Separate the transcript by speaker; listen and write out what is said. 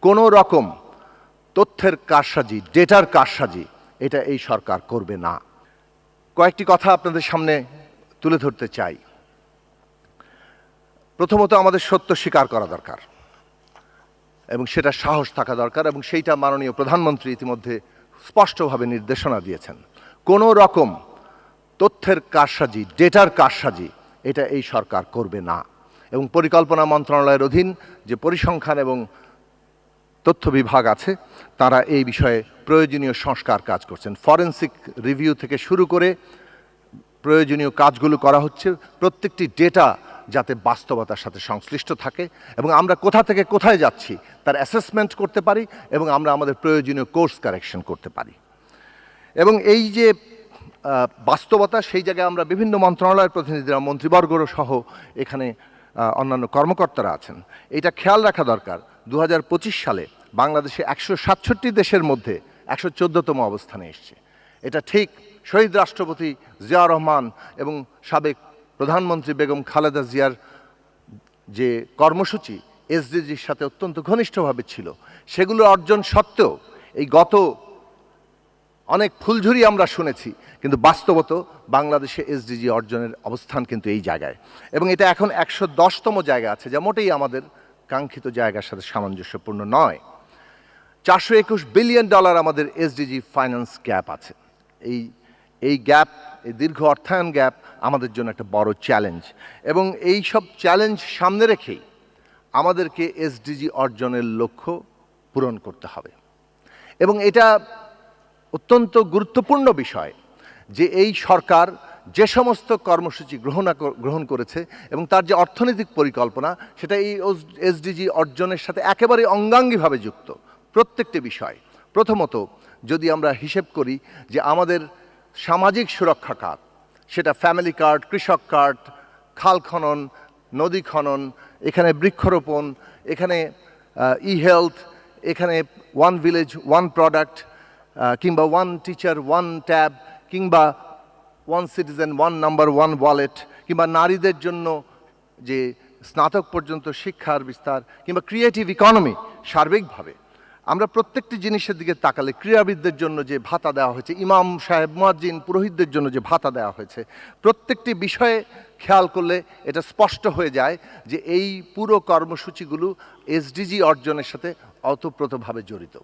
Speaker 1: কোনো রকম তথ্যের কারসাজি, ডেটার কারসাজি এটা এই সরকার করবে না। কয়েকটি কথা আপনাদের সামনে তুলে ধরতে চাই। প্রথমত আমাদের সত্য স্বীকার করা দরকার এবং সেটা সাহস থাকা দরকার, এবং সেইটা মাননীয় প্রধানমন্ত্রী ইতিমধ্যে স্পষ্টভাবে নির্দেশনা দিয়েছেন। কোনো রকম তথ্যের কারসাজি, ডেটার কারসাজি এটা এই সরকার করবে না। এবং পরিকল্পনা মন্ত্রণালয়ের অধীন যে পরিসংখ্যান এবং তথ্য বিভাগ আছে তারা এই বিষয়ে প্রয়োজনীয় সংস্কার কাজ করছেন। ফরেনসিক রিভিউ থেকে শুরু করে প্রয়োজনীয় কাজগুলো করা হচ্ছে, প্রত্যেকটি ডেটা যাতে বাস্তবতার সাথে সংশ্লিষ্ট থাকে এবং আমরা কোথা থেকে কোথায় যাচ্ছি তার অ্যাসেসমেন্ট করতে পারি এবং আমরা আমাদের প্রয়োজনীয় কোর্স কারেকশন করতে পারি। এবং এই যে বাস্তবতা, সেই জায়গায় আমরা বিভিন্ন মন্ত্রণালয়ের প্রতিনিধিরা, মন্ত্রীবর্গরও সহ এখানে অন্যান্য কর্মকর্তারা আছেন, এটা খেয়াল রাখা দরকার। 2025 সালে বাংলাদেশে 167 দেশের মধ্যে 114তম অবস্থানে এসছে। এটা ঠিক শহীদ রাষ্ট্রপতি জিয়াউর রহমান এবং সাবেক প্রধানমন্ত্রী বেগম খালেদা জিয়ার যে কর্মসূচি এসডিজির সাথে অত্যন্ত ঘনিষ্ঠভাবে ছিল, সেগুলো অর্জন সত্ত্বেও এই গত অনেক ফুলঝুরি আমরা শুনেছি, কিন্তু বাস্তবত বাংলাদেশে এসডিজি অর্জনের অবস্থান কিন্তু এই জায়গায়, এবং এটা এখন 110তম জায়গা আছে, যা মোটেই আমাদের কাঙ্ক্ষিত জায়গার সাথে সামঞ্জস্যপূর্ণ নয়। $421 বিলিয়ন আমাদের এসডিজি ফাইন্যান্স গ্যাপ আছে। এই গ্যাপ, এই দীর্ঘ অর্থায়ন গ্যাপ আমাদের জন্য একটা বড় চ্যালেঞ্জ, এবং এই সব চ্যালেঞ্জ সামনে রেখেই আমাদেরকে এসডিজি অর্জনের লক্ষ্য পূরণ করতে হবে। এবং এটা অত্যন্ত গুরুত্বপূর্ণ বিষয় যে এই সরকার যে সমস্ত কর্মসূচি গ্রহণ করেছে এবং তার যে অর্থনৈতিক পরিকল্পনা, সেটা এই এসডিজি অর্জনের সাথে একেবারে অঙ্গাঙ্গিভাবে যুক্ত প্রত্যেকটি বিষয়। প্রথমত যদি আমরা হিসেব করি যে আমাদের সামাজিক সুরক্ষা কার্ড, সেটা ফ্যামিলি কার্ড, কৃষক কার্ড, খাল খনন, নদী খনন, এখানে বৃক্ষরোপণ, এখানে ই হেলথ, এখানে ওয়ান ভিলেজ ওয়ান প্রোডাক্ট, কিংবা ওয়ান টিচার ওয়ান ট্যাব, কিংবা one citizen one number one wallet, কিংবা নারীদের জন্য যে স্নাতক পর্যন্ত শিক্ষার বিস্তার, কিংবা ক্রিয়েটিভ ইকোনমি, সার্বিকভাবে আমরা প্রত্যেকটি জিনিসের দিকে তাকালে, ক্রীড়াবিদদের জন্য যে ভাতা দেওয়া হয়েছে, ইমাম সাহেব, মুয়াজ্জিন, পুরোহিতদের জন্য যে ভাতা দেওয়া হয়েছে, প্রত্যেকটি বিষয়ে খেয়াল করলে এটা স্পষ্ট হয়ে যায় যে এই পুরো কর্মসূচিগুলো এসডিজি অর্জনের সাথে ওতপ্রোতভাবে জড়িত।